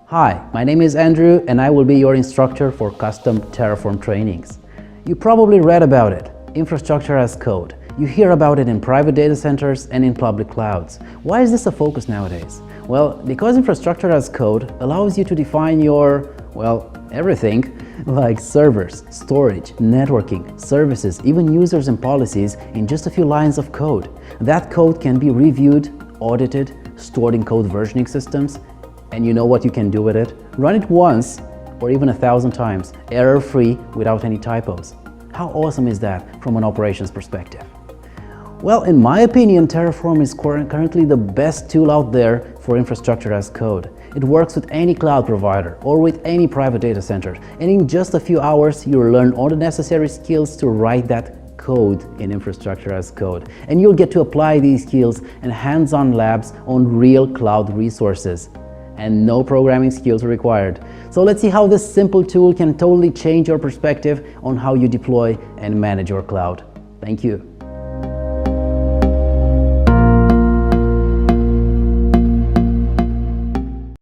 Hi, my name is Andrew and I will be your instructor for custom Terraform trainings. You probably read about it, infrastructure as code. You hear about it in private data centers and in public clouds. Why is this a focus nowadays? Well, because infrastructure as code allows you to define your, everything, like servers, storage, networking, services, even users and policies in just a few lines of code. That code can be reviewed, audited, stored in code versioning systems, and you know what you can do with it? Run it once or even 1,000 times, error-free, without any typos. How awesome is that from an operations perspective? Well, in my opinion, Terraform is currently the best tool out there for infrastructure as code. It works with any cloud provider or with any private data center, and in just a few hours you'll learn all the necessary skills to write that code in infrastructure as code. And you'll get to apply these skills in hands-on labs on real cloud resources. And no programming skills are required. So let's see how this simple tool can totally change your perspective on how you deploy and manage your cloud. Thank you.